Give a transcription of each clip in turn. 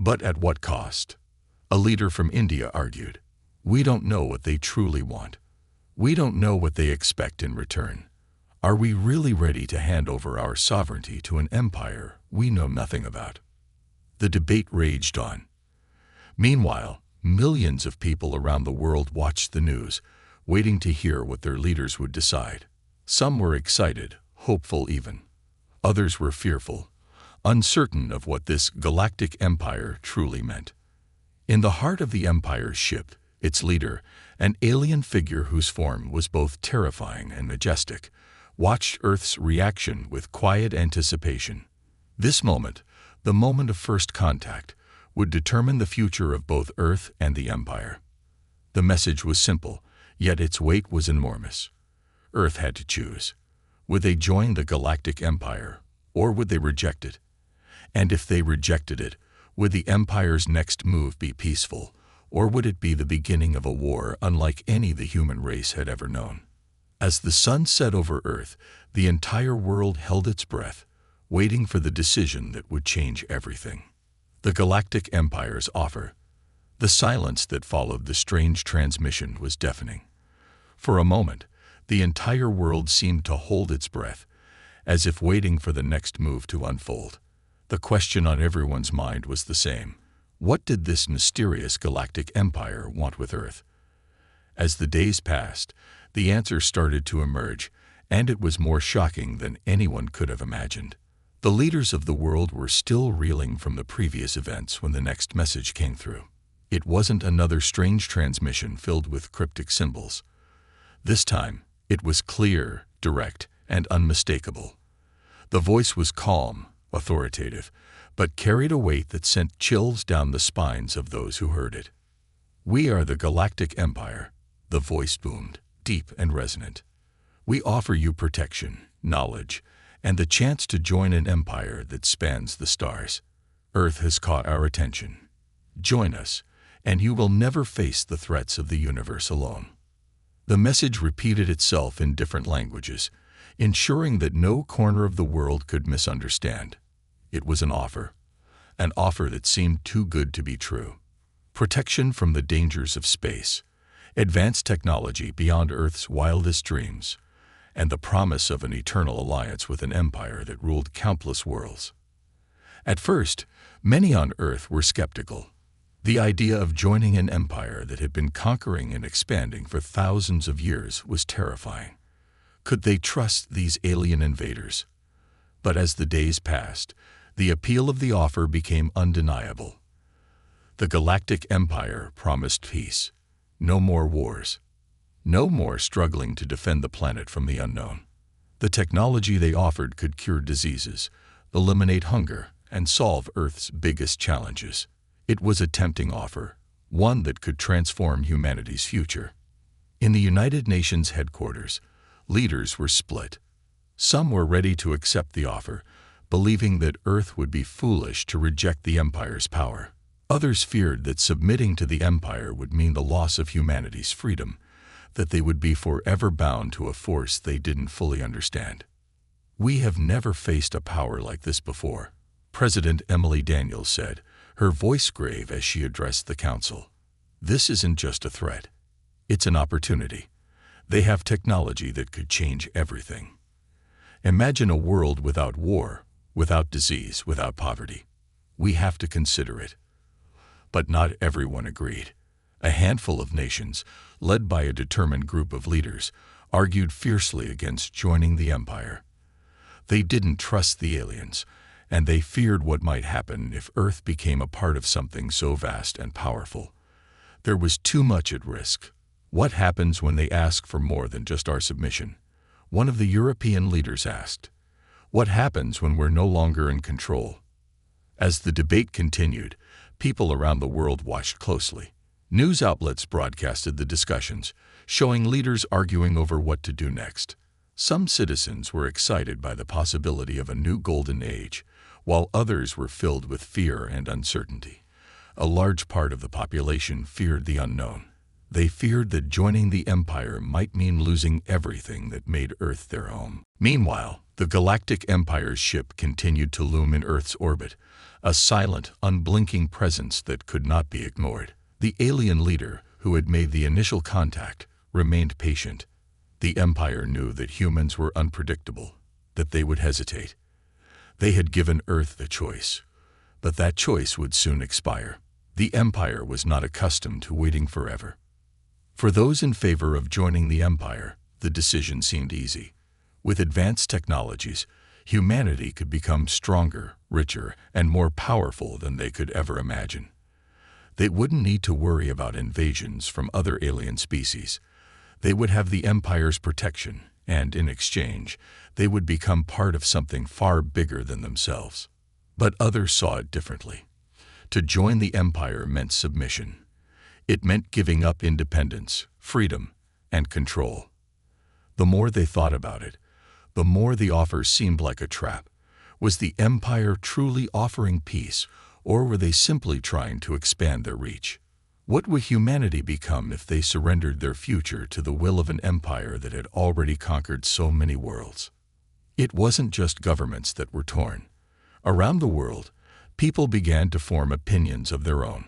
But at what cost? A leader from India argued. We don't know what they truly want. We don't know what they expect in return. Are we really ready to hand over our sovereignty to an empire we know nothing about? The debate raged on. Meanwhile, millions of people around the world watched the news, waiting to hear what their leaders would decide. Some were excited, hopeful even. Others were fearful, uncertain of what this galactic empire truly meant. In the heart of the empire's ship, its leader, an alien figure whose form was both terrifying and majestic, watched Earth's reaction with quiet anticipation. This moment, the moment of first contact, would determine the future of both Earth and the Empire. The message was simple, yet its weight was enormous. Earth had to choose. Would they join the Galactic Empire, or would they reject it? And if they rejected it, would the Empire's next move be peaceful, or would it be the beginning of a war unlike any the human race had ever known? As the sun set over Earth, the entire world held its breath, waiting for the decision that would change everything. The Galactic Empire's offer. The silence that followed the strange transmission was deafening. For a moment, the entire world seemed to hold its breath, as if waiting for the next move to unfold. The question on everyone's mind was the same. What did this mysterious Galactic Empire want with Earth? As the days passed, the answer started to emerge, and it was more shocking than anyone could have imagined. The leaders of the world were still reeling from the previous events when the next message came through. It wasn't another strange transmission filled with cryptic symbols. This time, it was clear, direct, and unmistakable. The voice was calm, authoritative, but carried a weight that sent chills down the spines of those who heard it. "We are the Galactic Empire," the voice boomed, deep and resonant. "We offer you protection, knowledge, and the chance to join an empire that spans the stars. Earth has caught our attention. Join us, and you will never face the threats of the universe alone." The message repeated itself in different languages, ensuring that no corner of the world could misunderstand. It was an offer that seemed too good to be true. Protection from the dangers of space, advanced technology beyond Earth's wildest dreams, and the promise of an eternal alliance with an empire that ruled countless worlds. At first, many on Earth were skeptical. The idea of joining an empire that had been conquering and expanding for thousands of years was terrifying. Could they trust these alien invaders? But as the days passed, the appeal of the offer became undeniable. The Galactic Empire promised peace. No more wars. No more struggling to defend the planet from the unknown. The technology they offered could cure diseases, eliminate hunger, and solve Earth's biggest challenges. It was a tempting offer, one that could transform humanity's future. In the United Nations headquarters, leaders were split. Some were ready to accept the offer, believing that Earth would be foolish to reject the Empire's power. Others feared that submitting to the Empire would mean the loss of humanity's freedom, that they would be forever bound to a force they didn't fully understand. "We have never faced a power like this before," President Emily Daniels said, her voice grave as she addressed the council. "This isn't just a threat. It's an opportunity. They have technology that could change everything. Imagine a world without war, without disease, without poverty. We have to consider it." But not everyone agreed. A handful of nations, led by a determined group of leaders, argued fiercely against joining the Empire. They didn't trust the aliens, and they feared what might happen if Earth became a part of something so vast and powerful. There was too much at risk. "What happens when they ask for more than just our submission?" one of the European leaders asked. "What happens when we're no longer in control?" As the debate continued, people around the world watched closely. News outlets broadcasted the discussions, showing leaders arguing over what to do next. Some citizens were excited by the possibility of a new golden age, while others were filled with fear and uncertainty. A large part of the population feared the unknown. They feared that joining the Empire might mean losing everything that made Earth their home. Meanwhile, the Galactic Empire's ship continued to loom in Earth's orbit, a silent, unblinking presence that could not be ignored. The alien leader, who had made the initial contact, remained patient. The Empire knew that humans were unpredictable, that they would hesitate. They had given Earth the choice, but that choice would soon expire. The Empire was not accustomed to waiting forever. For those in favor of joining the Empire, the decision seemed easy. With advanced technologies, humanity could become stronger, richer, and more powerful than they could ever imagine. They wouldn't need to worry about invasions from other alien species. They would have the Empire's protection, and in exchange, they would become part of something far bigger than themselves. But others saw it differently. To join the Empire meant submission. It meant giving up independence, freedom, and control. The more they thought about it, the more the offer seemed like a trap. Was the Empire truly offering peace, or were they simply trying to expand their reach? What would humanity become if they surrendered their future to the will of an empire that had already conquered so many worlds? It wasn't just governments that were torn. Around the world, people began to form opinions of their own.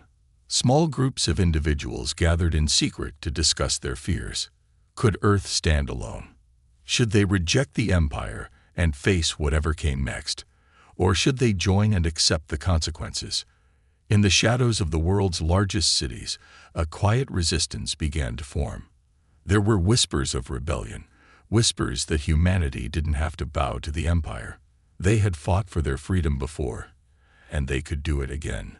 Small groups of individuals gathered in secret to discuss their fears. Could Earth stand alone? Should they reject the Empire and face whatever came next? Or should they join and accept the consequences? In the shadows of the world's largest cities, a quiet resistance began to form. There were whispers of rebellion, whispers that humanity didn't have to bow to the Empire. They had fought for their freedom before, and they could do it again.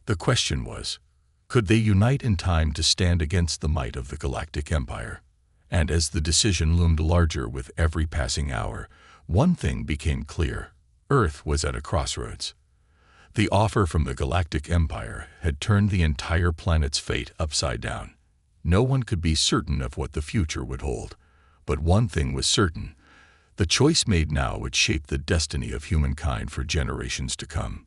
The question was, could they unite in time to stand against the might of the Galactic Empire? And as the decision loomed larger with every passing hour, one thing became clear: Earth was at a crossroads. The offer from the Galactic Empire had turned the entire planet's fate upside down. No one could be certain of what the future would hold, but one thing was certain: the choice made now would shape the destiny of humankind for generations to come.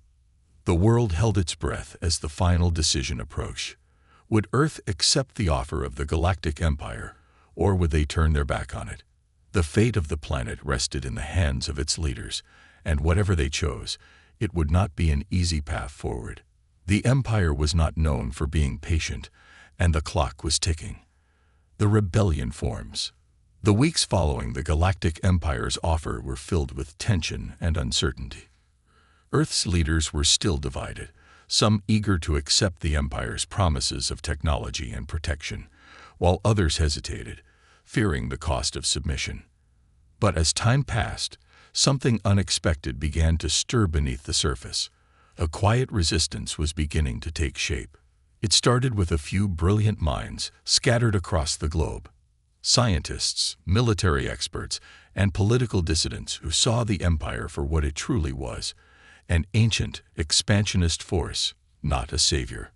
The world held its breath as the final decision approached. Would Earth accept the offer of the Galactic Empire, or would they turn their back on it? The fate of the planet rested in the hands of its leaders, and whatever they chose, it would not be an easy path forward. The Empire was not known for being patient, and the clock was ticking. The rebellion forms. The weeks following the Galactic Empire's offer were filled with tension and uncertainty. Earth's leaders were still divided, some eager to accept the Empire's promises of technology and protection, while others hesitated, fearing the cost of submission. But as time passed, something unexpected began to stir beneath the surface. A quiet resistance was beginning to take shape. It started with a few brilliant minds scattered across the globe. Scientists, military experts, and political dissidents who saw the Empire for what it truly was: an ancient, expansionist force, not a savior.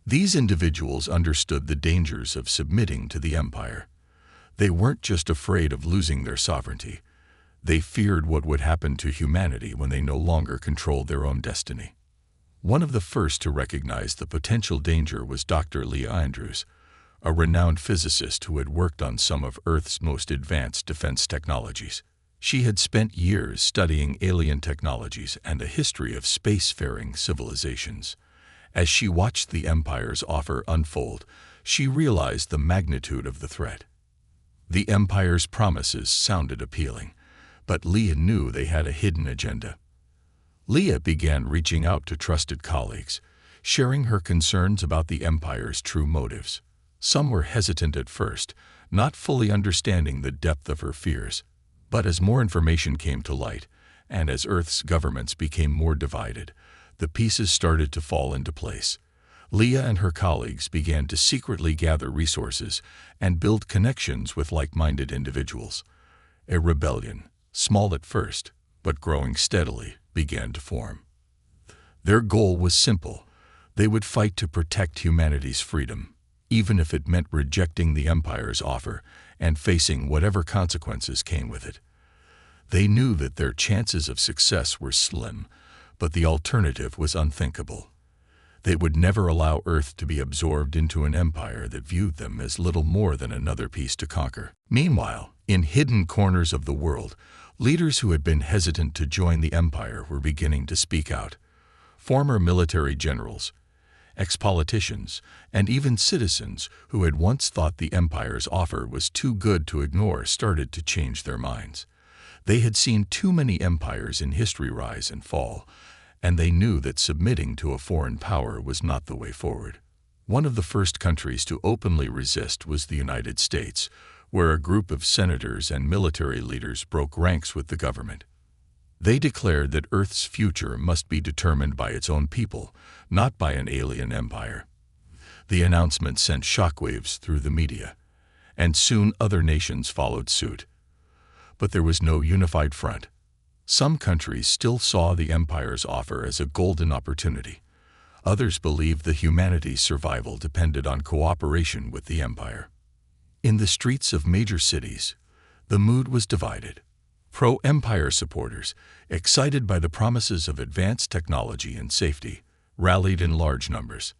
These individuals understood the dangers of submitting to the Empire. They weren't just afraid of losing their sovereignty. They feared what would happen to humanity when they no longer controlled their own destiny. One of the first to recognize the potential danger was Dr. Leah Andrews, a renowned physicist who had worked on some of Earth's most advanced defense technologies. She had spent years studying alien technologies and the history of spacefaring civilizations. As she watched the Empire's offer unfold, she realized the magnitude of the threat. The Empire's promises sounded appealing, but Leah knew they had a hidden agenda. Leah began reaching out to trusted colleagues, sharing her concerns about the Empire's true motives. Some were hesitant at first, not fully understanding the depth of her fears. But as more information came to light, and as Earth's governments became more divided, the pieces started to fall into place. Leah and her colleagues began to secretly gather resources and build connections with like-minded individuals. A rebellion, small at first, but growing steadily, began to form. Their goal was simple: they would fight to protect humanity's freedom, even if it meant rejecting the Empire's offer and facing whatever consequences came with it. They knew that their chances of success were slim, but the alternative was unthinkable. They would never allow Earth to be absorbed into an empire that viewed them as little more than another piece to conquer. Meanwhile, in hidden corners of the world, leaders who had been hesitant to join the empire were beginning to speak out. Former military generals, ex-politicians, and even citizens who had once thought the empire's offer was too good to ignore started to change their minds. They had seen too many empires in history rise and fall, and they knew that submitting to a foreign power was not the way forward. One of the first countries to openly resist was the United States, where a group of senators and military leaders broke ranks with the government. They declared that Earth's future must be determined by its own people, not by an alien empire. The announcement sent shockwaves through the media, and soon other nations followed suit. But there was no unified front. Some countries still saw the empire's offer as a golden opportunity. Others believed that humanity's survival depended on cooperation with the empire. In the streets of major cities, the mood was divided. Pro-empire supporters, excited by the promises of advanced technology and safety, rallied in large numbers.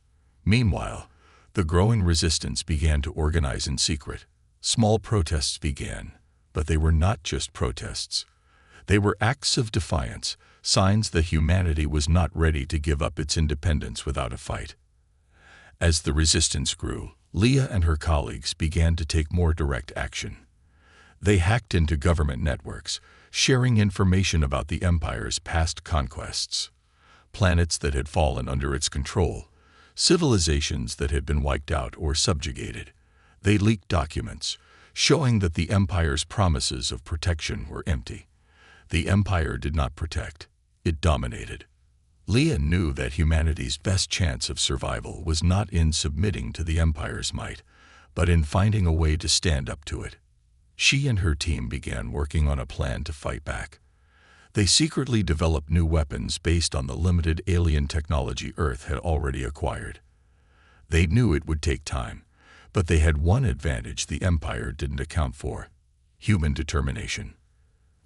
Meanwhile, the growing resistance began to organize in secret. Small protests began, but they were not just protests. They were acts of defiance, signs that humanity was not ready to give up its independence without a fight. As the resistance grew, Leah and her colleagues began to take more direct action. They hacked into government networks, sharing information about the empire's past conquests, planets that had fallen under its control, civilizations that had been wiped out or subjugated. They leaked documents, showing that the empire's promises of protection were empty. The empire did not protect, it dominated. Leah knew that humanity's best chance of survival was not in submitting to the empire's might, but in finding a way to stand up to it. She and her team began working on a plan to fight back. They secretly developed new weapons based on the limited alien technology Earth had already acquired. They knew it would take time, but they had one advantage the empire didn't account for: human determination.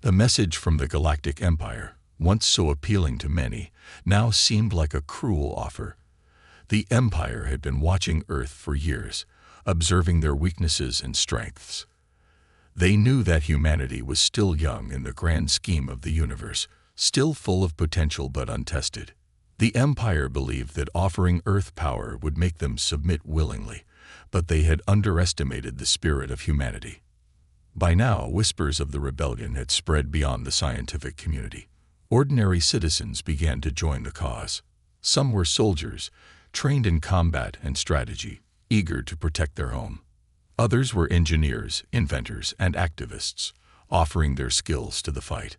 The message from the Galactic Empire, once so appealing to many, now seemed like a cruel offer. The empire had been watching Earth for years, observing their weaknesses and strengths. They knew that humanity was still young in the grand scheme of the universe, still full of potential but untested. The empire believed that offering Earth power would make them submit willingly, but they had underestimated the spirit of humanity. By now, whispers of the rebellion had spread beyond the scientific community. Ordinary citizens began to join the cause. Some were soldiers, trained in combat and strategy, eager to protect their home. Others were engineers, inventors, and activists, offering their skills to the fight.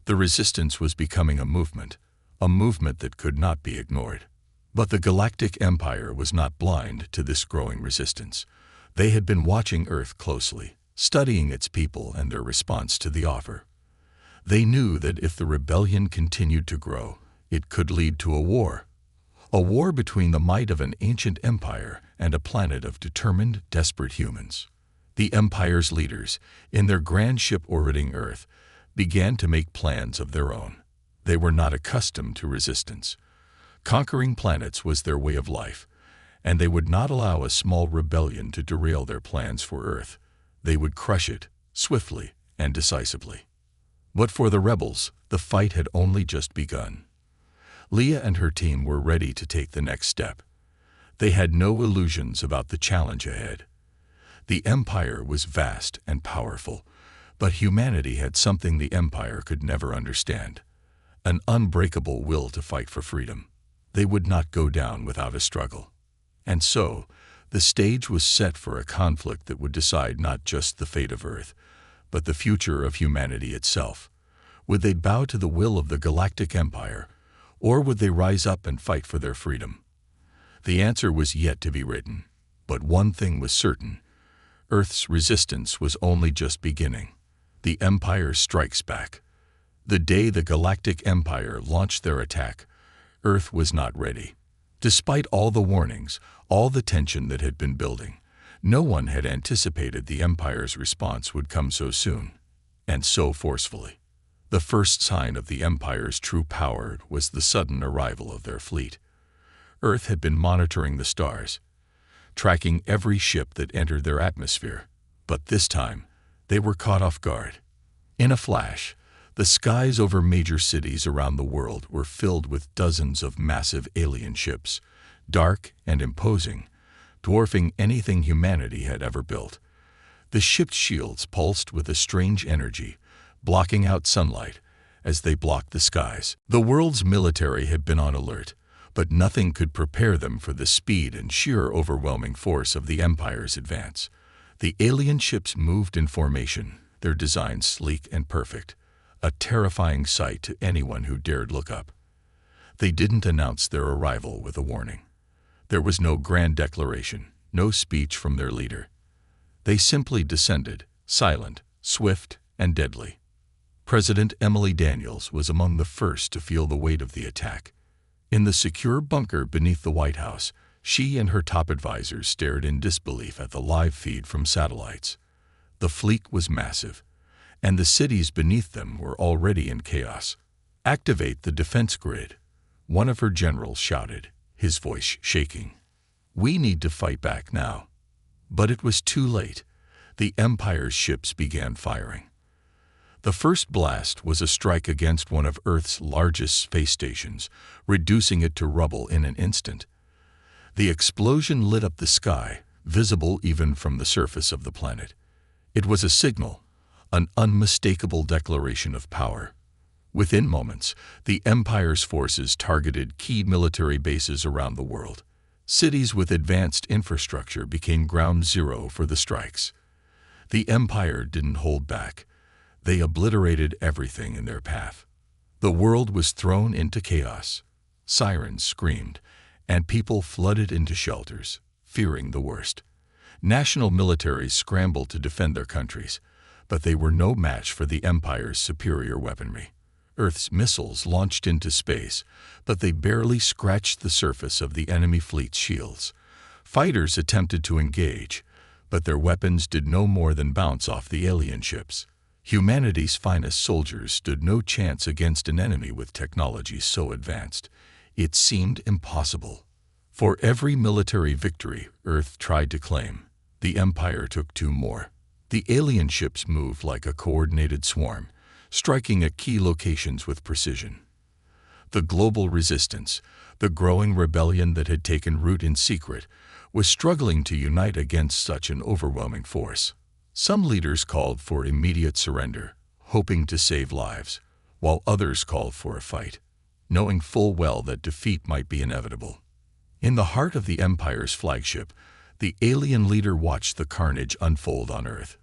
The resistance was becoming a movement that could not be ignored. But the Galactic Empire was not blind to this growing resistance. They had been watching Earth closely, studying its people and their response to the offer. They knew that if the rebellion continued to grow, it could lead to a war between the might of an ancient empire and a planet of determined, desperate humans. The empire's leaders, in their grand ship orbiting Earth, began to make plans of their own. They were not accustomed to resistance. Conquering planets was their way of life, and they would not allow a small rebellion to derail their plans for Earth. They would crush it, swiftly and decisively. But for the rebels, the fight had only just begun. Leah and her team were ready to take the next step. They had no illusions about the challenge ahead. The empire was vast and powerful, but humanity had something the empire could never understand: an unbreakable will to fight for freedom. They would not go down without a struggle. And so, the stage was set for a conflict that would decide not just the fate of Earth, but the future of humanity itself. Would they bow to the will of the Galactic Empire, or would they rise up and fight for their freedom? The answer was yet to be written, but one thing was certain: Earth's resistance was only just beginning. The Empire strikes back. The day the Galactic Empire launched their attack, Earth was not ready. Despite all the warnings, all the tension that had been building, no one had anticipated the Empire's response would come so soon, and so forcefully. The first sign of the Empire's true power was the sudden arrival of their fleet. Earth had been monitoring the stars, tracking every ship that entered their atmosphere. But this time, they were caught off guard. In a flash, the skies over major cities around the world were filled with dozens of massive alien ships, dark and imposing, dwarfing anything humanity had ever built. The ship's shields pulsed with a strange energy, blocking out sunlight as they blocked the skies. The world's military had been on alert, but nothing could prepare them for the speed and sheer overwhelming force of the Empire's advance. The alien ships moved in formation, their designs sleek and perfect, a terrifying sight to anyone who dared look up. They didn't announce their arrival with a warning. There was no grand declaration, no speech from their leader. They simply descended, silent, swift, and deadly. President Emily Daniels was among the first to feel the weight of the attack. In the secure bunker beneath the White House, she and her top advisors stared in disbelief at the live feed from satellites. The fleet was massive, and the cities beneath them were already in chaos. "Activate the defense grid," one of her generals shouted, his voice shaking. "We need to fight back now." But it was too late. The Empire's ships began firing. The first blast was a strike against one of Earth's largest space stations, reducing it to rubble in an instant. The explosion lit up the sky, visible even from the surface of the planet. It was a signal, an unmistakable declaration of power. Within moments, the Empire's forces targeted key military bases around the world. Cities with advanced infrastructure became ground zero for the strikes. The Empire didn't hold back. They obliterated everything in their path. The world was thrown into chaos. Sirens screamed, and people flooded into shelters, fearing the worst. National militaries scrambled to defend their countries, but they were no match for the Empire's superior weaponry. Earth's missiles launched into space, but they barely scratched the surface of the enemy fleet's shields. Fighters attempted to engage, but their weapons did no more than bounce off the alien ships. Humanity's finest soldiers stood no chance against an enemy with technology so advanced. It seemed impossible. For every military victory Earth tried to claim, the Empire took two more. The alien ships moved like a coordinated swarm, striking at key locations with precision. The global resistance, the growing rebellion that had taken root in secret, was struggling to unite against such an overwhelming force. Some leaders called for immediate surrender, hoping to save lives, while others called for a fight, knowing full well that defeat might be inevitable. In the heart of the Empire's flagship, the alien leader watched the carnage unfold on Earth.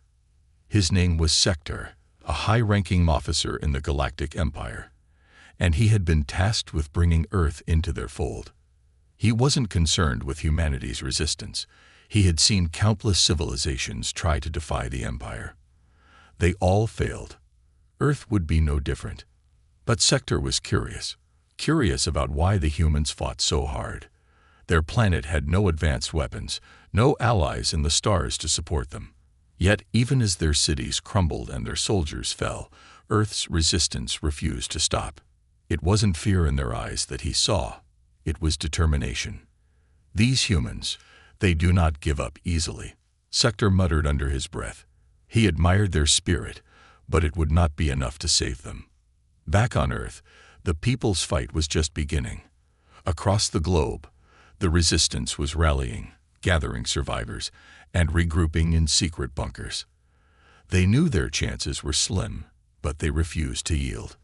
His name was Sector, a high-ranking officer in the Galactic Empire, and he had been tasked with bringing Earth into their fold. He wasn't concerned with humanity's resistance. He had seen countless civilizations try to defy the Empire. They all failed. Earth would be no different. But Sector was curious about why the humans fought so hard. Their planet had no advanced weapons, no allies in the stars to support them. Yet, even as their cities crumbled and their soldiers fell, Earth's resistance refused to stop. It wasn't fear in their eyes that he saw. It was determination. These humans, they do not give up easily, Sector muttered under his breath. He admired their spirit, but it would not be enough to save them. Back on Earth, the people's fight was just beginning. Across the globe, the resistance was rallying, gathering survivors, and regrouping in secret bunkers. They knew their chances were slim, but they refused to yield.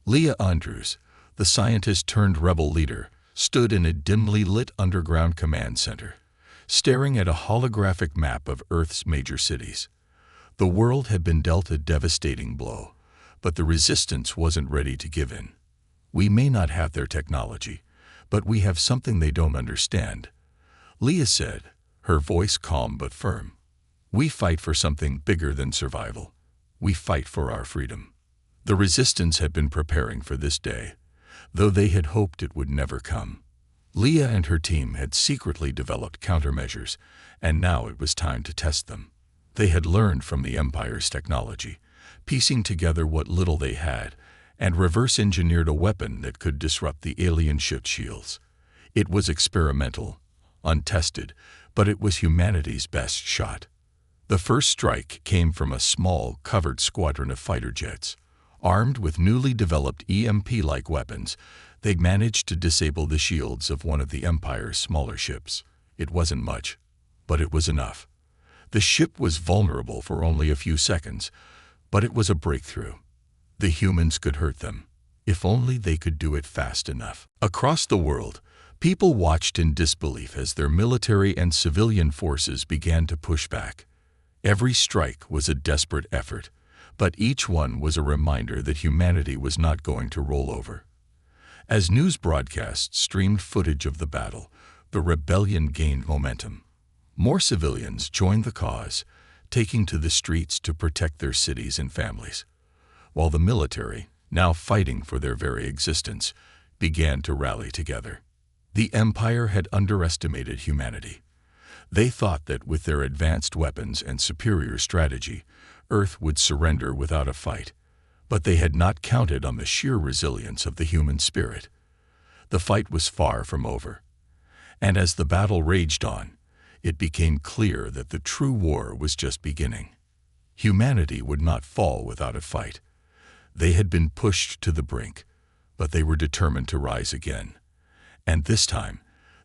Leah Andrews, the scientist-turned-rebel leader, stood in a dimly lit underground command center, staring at a holographic map of Earth's major cities. The world had been dealt a devastating blow, but the resistance wasn't ready to give in. "We may not have their technology, but we have something they don't understand," Leah said, her voice calm but firm. "We fight for something bigger than survival. We fight for our freedom." The resistance had been preparing for this day, though they had hoped it would never come. Leah and her team had secretly developed countermeasures, and now it was time to test them. They had learned from the Empire's technology, piecing together what little they had, and reverse-engineered a weapon that could disrupt the alien ship shields. It was experimental, untested, but it was humanity's best shot. The first strike came from a small, covered squadron of fighter jets. Armed with newly developed EMP-like weapons, they managed to disable the shields of one of the Empire's smaller ships. It wasn't much, but it was enough. The ship was vulnerable for only a few seconds, but it was a breakthrough. The humans could hurt them, if only they could do it fast enough. Across the world, people watched in disbelief as their military and civilian forces began to push back. Every strike was a desperate effort, but each one was a reminder that humanity was not going to roll over. As news broadcasts streamed footage of the battle, the rebellion gained momentum. More civilians joined the cause, taking to the streets to protect their cities and families, while the military, now fighting for their very existence, began to rally together. The Empire had underestimated humanity. They thought that with their advanced weapons and superior strategy, Earth would surrender without a fight, but they had not counted on the sheer resilience of the human spirit. The fight was far from over, and as the battle raged on, it became clear that the true war was just beginning. Humanity would not fall without a fight. They had been pushed to the brink, but they were determined to rise again. And this time,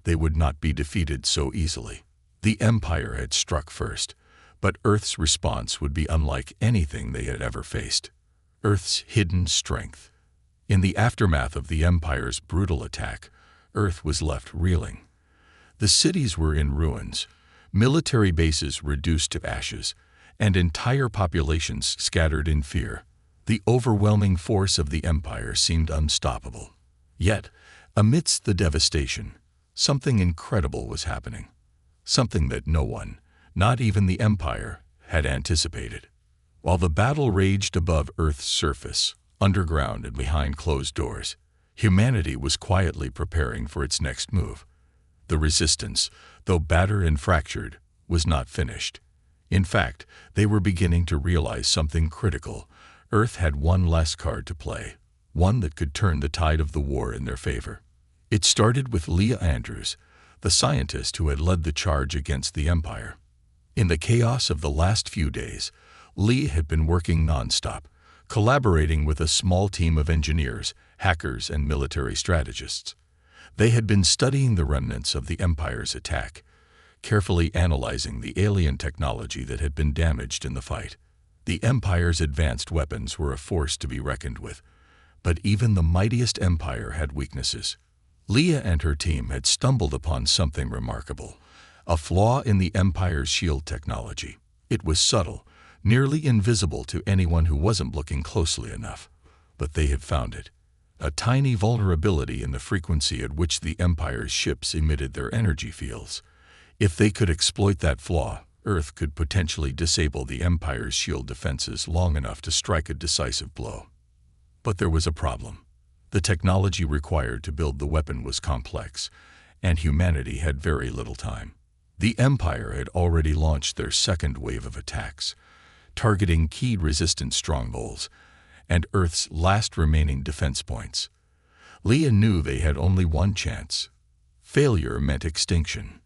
they would not be defeated so easily. The Empire had struck first, but Earth's response would be unlike anything they had ever faced. Earth's hidden strength. In the aftermath of the Empire's brutal attack, Earth was left reeling. The cities were in ruins, military bases reduced to ashes, and entire populations scattered in fear. The overwhelming force of the Empire seemed unstoppable. Yet, amidst the devastation, something incredible was happening. Something that no one, not even the Empire, had anticipated. While the battle raged above Earth's surface, underground and behind closed doors, humanity was quietly preparing for its next move. The resistance, though battered and fractured, was not finished. In fact, they were beginning to realize something critical. Earth had one last card to play, one that could turn the tide of the war in their favor. It started with Leah Andrews, the scientist who had led the charge against the Empire. In the chaos of the last few days, Lee had been working nonstop, collaborating with a small team of engineers, hackers, and military strategists. They had been studying the remnants of the Empire's attack, carefully analyzing the alien technology that had been damaged in the fight. The Empire's advanced weapons were a force to be reckoned with, but even the mightiest empire had weaknesses. Leah and her team had stumbled upon something remarkable, a flaw in the Empire's shield technology. It was subtle, nearly invisible to anyone who wasn't looking closely enough, but they had found it. A tiny vulnerability in the frequency at which the Empire's ships emitted their energy fields. If they could exploit that flaw, Earth could potentially disable the Empire's shield defenses long enough to strike a decisive blow. But there was a problem. The technology required to build the weapon was complex, and humanity had very little time. The Empire had already launched their second wave of attacks, targeting key resistance strongholds and Earth's last remaining defense points. Leah knew they had only one chance. Failure meant extinction.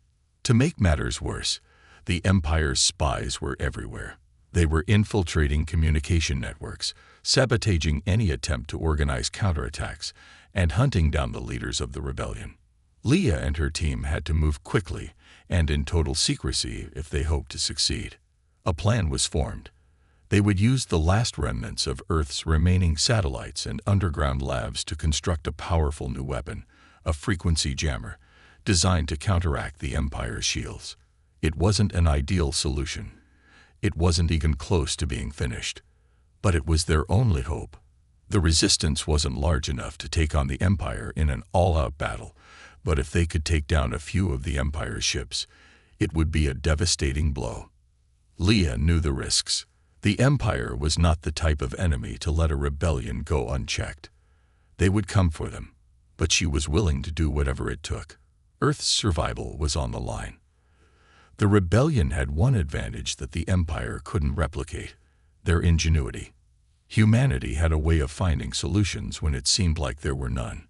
To make matters worse, the Empire's spies were everywhere. They were infiltrating communication networks, sabotaging any attempt to organize counterattacks, and hunting down the leaders of the rebellion. Leah and her team had to move quickly and in total secrecy if they hoped to succeed. A plan was formed. They would use the last remnants of Earth's remaining satellites and underground labs to construct a powerful new weapon, a frequency jammer, designed to counteract the Empire's shields. It wasn't an ideal solution. It wasn't even close to being finished. But it was their only hope. The resistance wasn't large enough to take on the Empire in an all-out battle, but if they could take down a few of the Empire's ships, it would be a devastating blow. Leah knew the risks. The Empire was not the type of enemy to let a rebellion go unchecked. They would come for them, but she was willing to do whatever it took. Earth's survival was on the line. The rebellion had one advantage that the Empire couldn't replicate: their ingenuity. Humanity had a way of finding solutions when it seemed like there were none.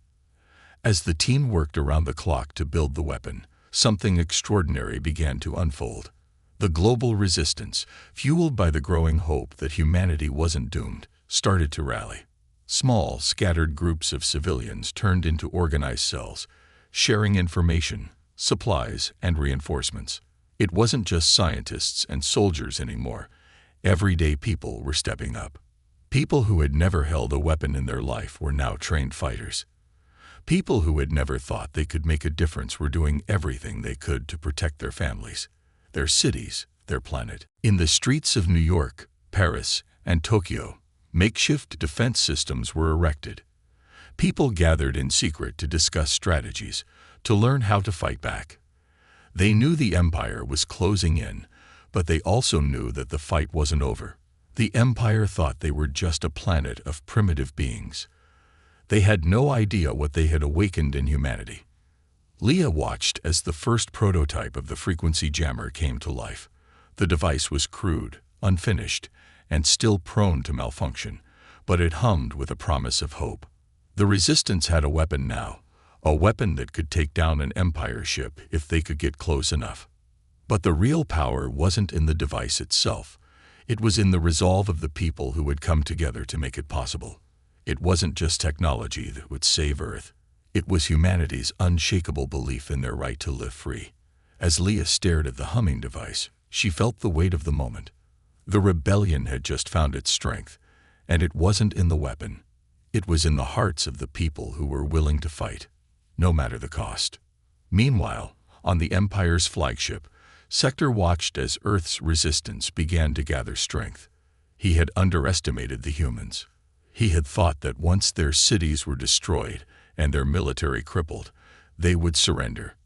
As the team worked around the clock to build the weapon, something extraordinary began to unfold. The global resistance, fueled by the growing hope that humanity wasn't doomed, started to rally. Small, scattered groups of civilians turned into organized cells, sharing information, supplies, and reinforcements. It wasn't just scientists and soldiers anymore. Everyday people were stepping up. People who had never held a weapon in their life were now trained fighters. People who had never thought they could make a difference were doing everything they could to protect their families, their cities, their planet. In the streets of New York, Paris, and Tokyo, makeshift defense systems were erected. People gathered in secret to discuss strategies, to learn how to fight back. They knew the Empire was closing in, but they also knew that the fight wasn't over. The Empire thought they were just a planet of primitive beings. They had no idea what they had awakened in humanity. Leah watched as the first prototype of the frequency jammer came to life. The device was crude, unfinished, and still prone to malfunction, but it hummed with a promise of hope. The Resistance had a weapon now, a weapon that could take down an Empire ship if they could get close enough. But the real power wasn't in the device itself. It was in the resolve of the people who had come together to make it possible. It wasn't just technology that would save Earth. It was humanity's unshakable belief in their right to live free. As Leah stared at the humming device, she felt the weight of the moment. The rebellion had just found its strength, and it wasn't in the weapon. It was in the hearts of the people who were willing to fight, no matter the cost. Meanwhile, on the Empire's flagship, Sector watched as Earth's resistance began to gather strength. He had underestimated the humans. He had thought that once their cities were destroyed and their military crippled, they would surrender.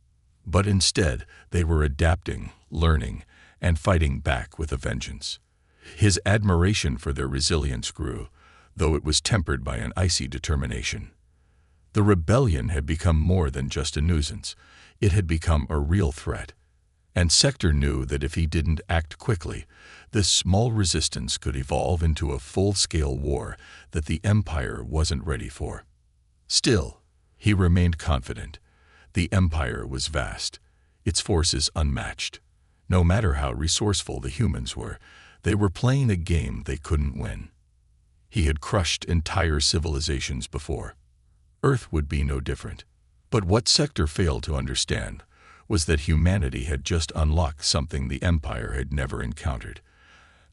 But instead, they were adapting, learning, and fighting back with a vengeance. His admiration for their resilience grew, though it was tempered by an icy determination. The rebellion had become more than just a nuisance. It had become a real threat. And Sector knew that if he didn't act quickly, this small resistance could evolve into a full-scale war that the Empire wasn't ready for. Still, he remained confident. The Empire was vast, its forces unmatched. No matter how resourceful the humans were, they were playing a game they couldn't win. He had crushed entire civilizations before. Earth would be no different. But what Sector failed to understand was that humanity had just unlocked something the Empire had never encountered: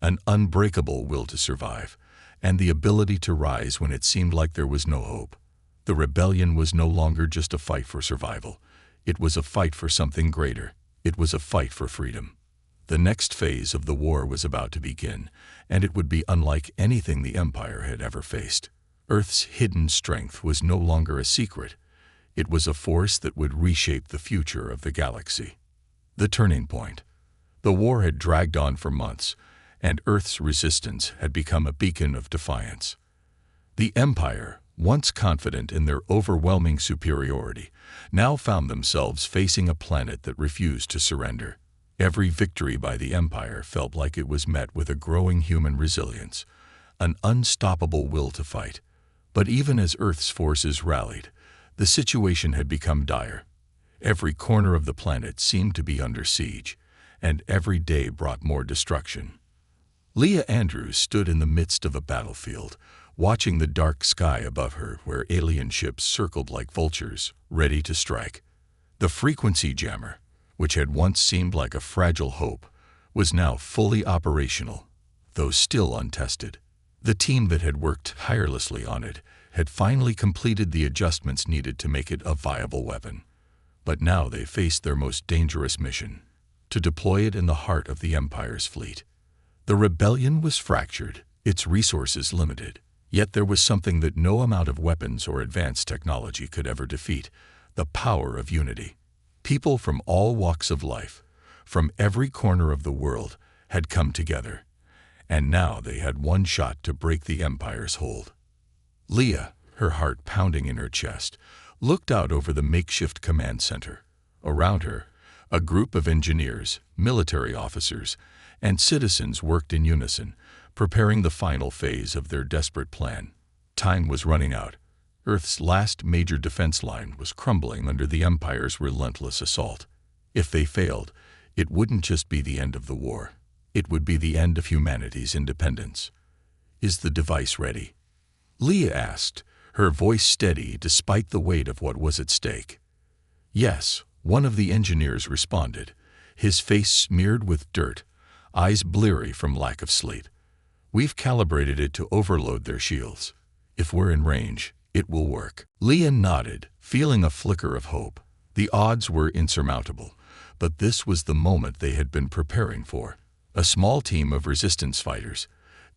an unbreakable will to survive, and the ability to rise when it seemed like there was no hope. The rebellion was no longer just a fight for survival. It was a fight for something greater. It was a fight for freedom. The next phase of the war was about to begin, and it would be unlike anything the Empire had ever faced. Earth's hidden strength was no longer a secret. It was a force that would reshape the future of the galaxy. The turning point. The war had dragged on for months, and Earth's resistance had become a beacon of defiance. The Empire, once confident in their overwhelming superiority, now found themselves facing a planet that refused to surrender. Every victory by the Empire felt like it was met with a growing human resilience, an unstoppable will to fight. But even as Earth's forces rallied, the situation had become dire. Every corner of the planet seemed to be under siege, and every day brought more destruction. Leah Andrews stood in the midst of a battlefield, watching the dark sky above her where alien ships circled like vultures, ready to strike. The frequency jammer, which had once seemed like a fragile hope, was now fully operational, though still untested. The team that had worked tirelessly on it had finally completed the adjustments needed to make it a viable weapon. But now they faced their most dangerous mission: to deploy it in the heart of the Empire's fleet. The rebellion was fractured, its resources limited, yet there was something that no amount of weapons or advanced technology could ever defeat: the power of unity. People from all walks of life, from every corner of the world, had come together, and now they had one shot to break the Empire's hold. Leah, her heart pounding in her chest, looked out over the makeshift command center. Around her, a group of engineers, military officers, and citizens worked in unison, preparing the final phase of their desperate plan. Time was running out. Earth's last major defense line was crumbling under the Empire's relentless assault. If they failed, it wouldn't just be the end of the war. It would be the end of humanity's independence. "Is the device ready?" Leah asked, her voice steady despite the weight of what was at stake. "Yes," one of the engineers responded, his face smeared with dirt, eyes bleary from lack of sleep. "We've calibrated it to overload their shields. If we're in range, it will work." Leah nodded, feeling a flicker of hope. The odds were insurmountable, but this was the moment they had been preparing for. A small team of resistance fighters,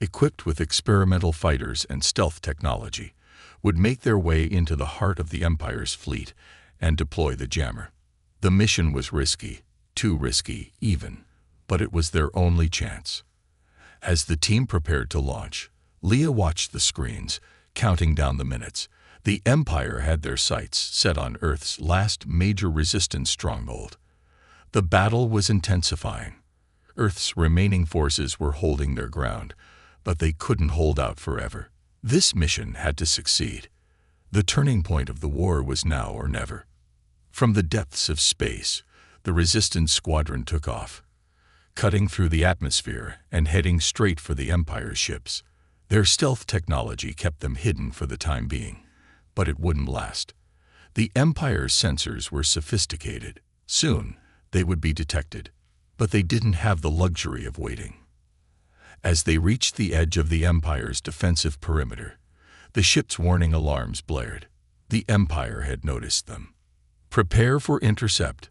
equipped with experimental fighters and stealth technology, would make their way into the heart of the Empire's fleet and deploy the jammer. The mission was risky, too risky even, but it was their only chance. As the team prepared to launch, Leah watched the screens, counting down the minutes. The Empire had their sights set on Earth's last major resistance stronghold. The battle was intensifying. Earth's remaining forces were holding their ground, but they couldn't hold out forever. This mission had to succeed. The turning point of the war was now or never. From the depths of space, the resistance squadron took off, cutting through the atmosphere and heading straight for the Empire's ships. Their stealth technology kept them hidden for the time being, but it wouldn't last. The Empire's sensors were sophisticated. Soon, they would be detected, but they didn't have the luxury of waiting. As they reached the edge of the Empire's defensive perimeter, the ship's warning alarms blared. The Empire had noticed them. "Prepare for intercept."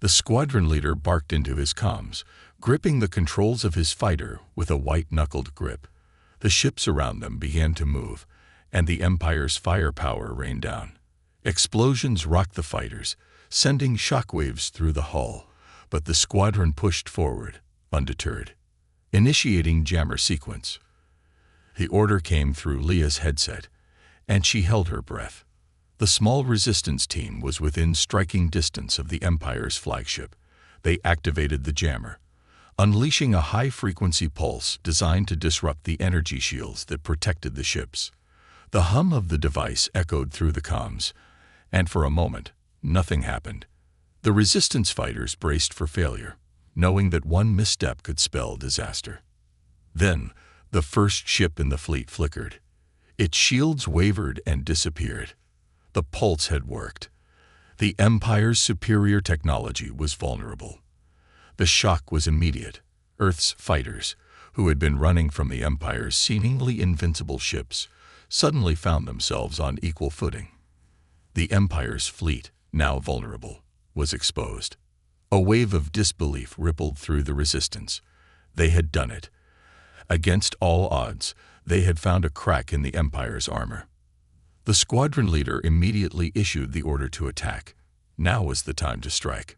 The squadron leader barked into his comms, gripping the controls of his fighter with a white-knuckled grip. The ships around them began to move, and the Empire's firepower rained down. Explosions rocked the fighters, sending shockwaves through the hull, but the squadron pushed forward, undeterred. Initiating jammer sequence. The order came through Leah's headset, and she held her breath. The small resistance team was within striking distance of the Empire's flagship. They activated the jammer, unleashing a high-frequency pulse designed to disrupt the energy shields that protected the ships. The hum of the device echoed through the comms, and for a moment, nothing happened. The resistance fighters braced for failure, knowing that one misstep could spell disaster. Then, the first ship in the fleet flickered. Its shields wavered and disappeared. The pulse had worked. The Empire's superior technology was vulnerable. The shock was immediate. Earth's fighters, who had been running from the Empire's seemingly invincible ships, suddenly found themselves on equal footing. The Empire's fleet, now vulnerable, was exposed. A wave of disbelief rippled through the resistance. They had done it. Against all odds, they had found a crack in the Empire's armor. The squadron leader immediately issued the order to attack. Now was the time to strike.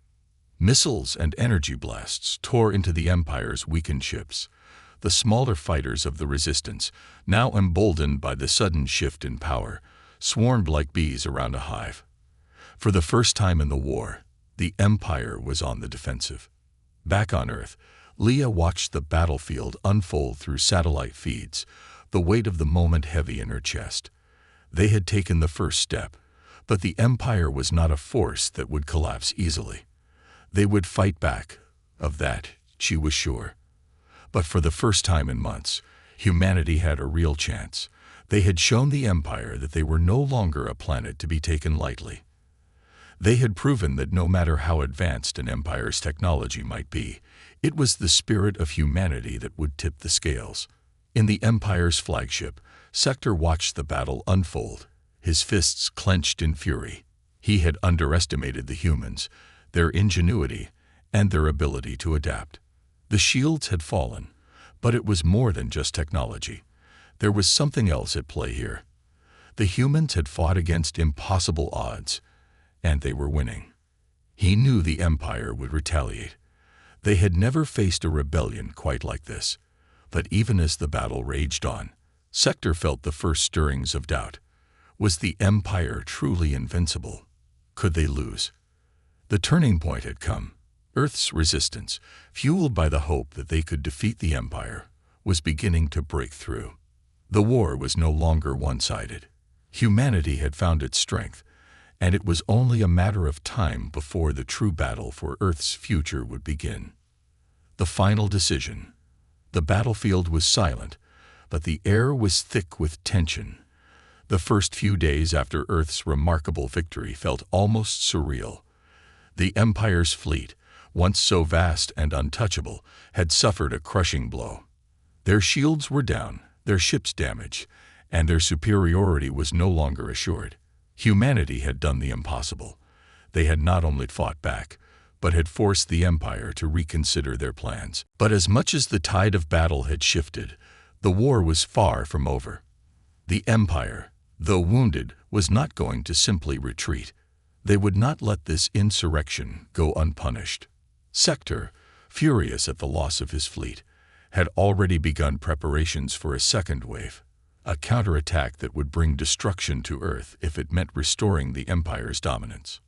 Missiles and energy blasts tore into the Empire's weakened ships. The smaller fighters of the resistance, now emboldened by the sudden shift in power, swarmed like bees around a hive. For the first time in the war, the Empire was on the defensive. Back on Earth, Leah watched the battlefield unfold through satellite feeds, the weight of the moment heavy in her chest. They had taken the first step, but the Empire was not a force that would collapse easily. They would fight back, of that she was sure. But for the first time in months, humanity had a real chance. They had shown the Empire that they were no longer a planet to be taken lightly. They had proven that no matter how advanced an empire's technology might be, it was the spirit of humanity that would tip the scales. In the Empire's flagship, Sector watched the battle unfold, his fists clenched in fury. He had underestimated the humans, their ingenuity, and their ability to adapt. The shields had fallen, but it was more than just technology. There was something else at play here. The humans had fought against impossible odds, and they were winning. He knew the Empire would retaliate. They had never faced a rebellion quite like this. But even as the battle raged on, Sector felt the first stirrings of doubt. Was the Empire truly invincible? Could they lose? The turning point had come. Earth's resistance, fueled by the hope that they could defeat the Empire, was beginning to break through. The war was no longer one-sided. Humanity had found its strength, and it was only a matter of time before the true battle for Earth's future would begin. The final decision. The battlefield was silent, but the air was thick with tension. The first few days after Earth's remarkable victory felt almost surreal. The Empire's fleet, once so vast and untouchable, had suffered a crushing blow. Their shields were down, their ships damaged, and their superiority was no longer assured. Humanity had done the impossible. They had not only fought back, but had forced the Empire to reconsider their plans. But as much as the tide of battle had shifted, the war was far from over. The Empire, though wounded, was not going to simply retreat. They would not let this insurrection go unpunished. Sector, furious at the loss of his fleet, had already begun preparations for a second wave, a counterattack that would bring destruction to Earth if it meant restoring the Empire's dominance.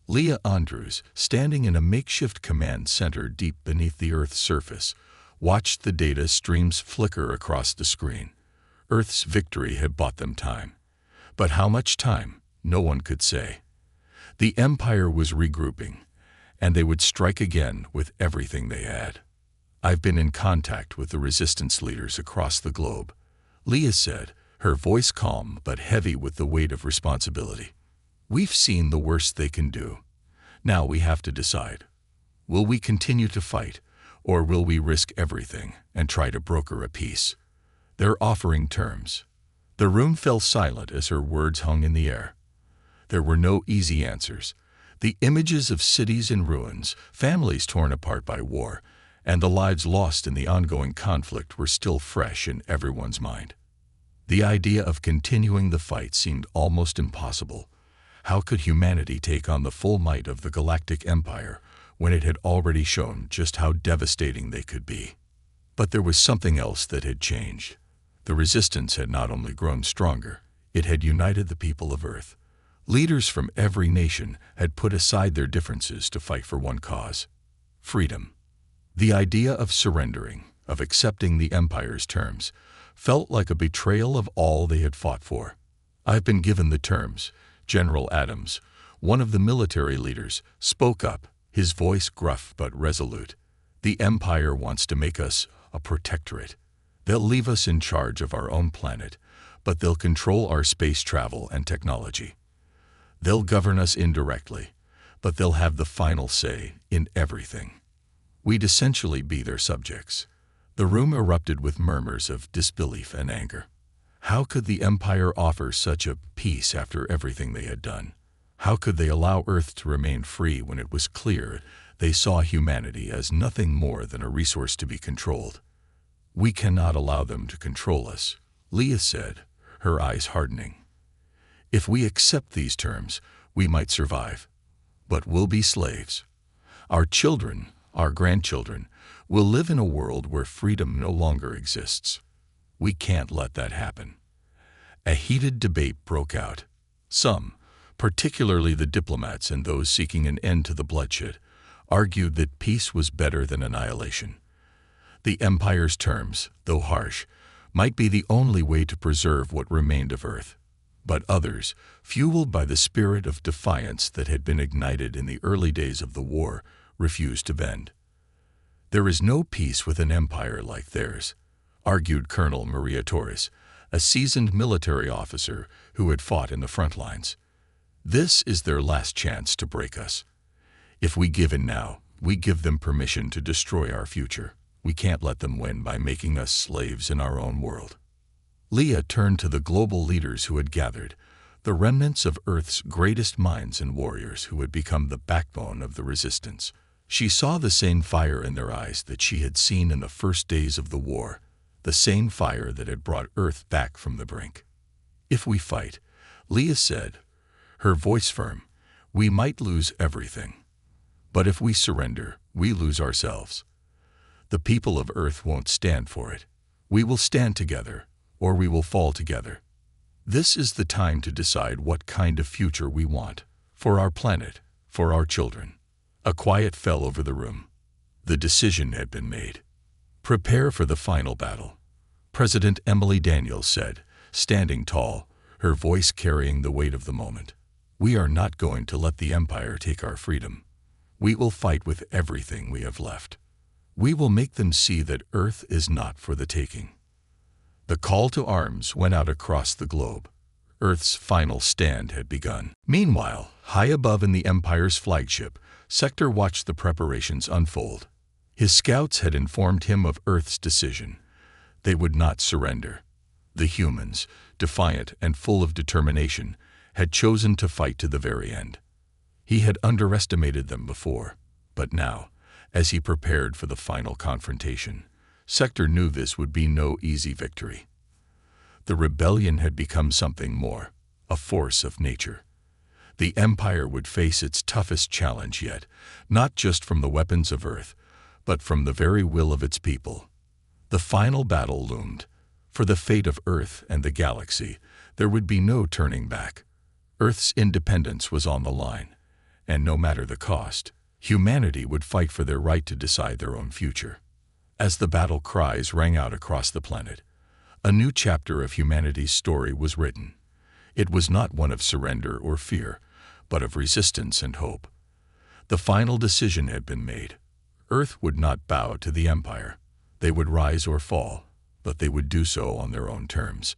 Leah Andrews, standing in a makeshift command center deep beneath the Earth's surface, watched the data streams flicker across the screen. Earth's victory had bought them time. But how much time? No one could say. The Empire was regrouping, and they would strike again with everything they had. "I've been in contact with the resistance leaders across the globe," Leah said, her voice calm but heavy with the weight of responsibility. "We've seen the worst they can do. Now we have to decide. Will we continue to fight, or will we risk everything and try to broker a peace? They're offering terms." The room fell silent as her words hung in the air. There were no easy answers. The images of cities in ruins, families torn apart by war, and the lives lost in the ongoing conflict were still fresh in everyone's mind. The idea of continuing the fight seemed almost impossible. How could humanity take on the full might of the Galactic Empire when it had already shown just how devastating they could be? But there was something else that had changed. The resistance had not only grown stronger, it had united the people of Earth. Leaders from every nation had put aside their differences to fight for one cause: freedom. The idea of surrendering, of accepting the Empire's terms, felt like a betrayal of all they had fought for. "I've been given the terms," General Adams, one of the military leaders, spoke up, his voice gruff but resolute. "The Empire wants to make us a protectorate. They'll leave us in charge of our own planet, but they'll control our space travel and technology. They'll govern us indirectly, but they'll have the final say in everything. We'd essentially be their subjects." The room erupted with murmurs of disbelief and anger. How could the Empire offer such a peace after everything they had done? How could they allow Earth to remain free when it was clear they saw humanity as nothing more than a resource to be controlled? "We cannot allow them to control us," Leah said, her eyes hardening. "If we accept these terms, we might survive, but we'll be slaves. Our children, our grandchildren, will live in a world where freedom no longer exists. We can't let that happen." A heated debate broke out. Some, particularly the diplomats and those seeking an end to the bloodshed, argued that peace was better than annihilation. The Empire's terms, though harsh, might be the only way to preserve what remained of Earth. But others, fueled by the spirit of defiance that had been ignited in the early days of the war, refused to bend. "There is no peace with an empire like theirs," argued Colonel Maria Torres, a seasoned military officer who had fought in the front lines. "This is their last chance to break us. If we give in now, we give them permission to destroy our future. We can't let them win by making us slaves in our own world." Leah turned to the global leaders who had gathered, the remnants of Earth's greatest minds and warriors who had become the backbone of the resistance. She saw the same fire in their eyes that she had seen in the first days of the war, the same fire that had brought Earth back from the brink. "If we fight," Leah said, her voice firm, "we might lose everything. But if we surrender, we lose ourselves. The people of Earth won't stand for it. We will stand together, or we will fall together. This is the time to decide what kind of future we want, for our planet, for our children." A quiet fell over the room. The decision had been made. "Prepare for the final battle," President Emily Daniels said, standing tall, her voice carrying the weight of the moment. "We are not going to let the Empire take our freedom. We will fight with everything we have left. We will make them see that Earth is not for the taking." The call to arms went out across the globe. Earth's final stand had begun. Meanwhile, high above in the Empire's flagship, Sector watched the preparations unfold. His scouts had informed him of Earth's decision. They would not surrender. The humans, defiant and full of determination, had chosen to fight to the very end. He had underestimated them before, but now, as he prepared for the final confrontation, Sector knew this would be no easy victory. The rebellion had become something more, a force of nature. The Empire would face its toughest challenge yet, not just from the weapons of Earth, but from the very will of its people. The final battle loomed. For the fate of Earth and the galaxy, there would be no turning back. Earth's independence was on the line, and no matter the cost, humanity would fight for their right to decide their own future. As the battle cries rang out across the planet, a new chapter of humanity's story was written. It was not one of surrender or fear, but of resistance and hope. The final decision had been made. Earth would not bow to the Empire. They would rise or fall, but they would do so on their own terms.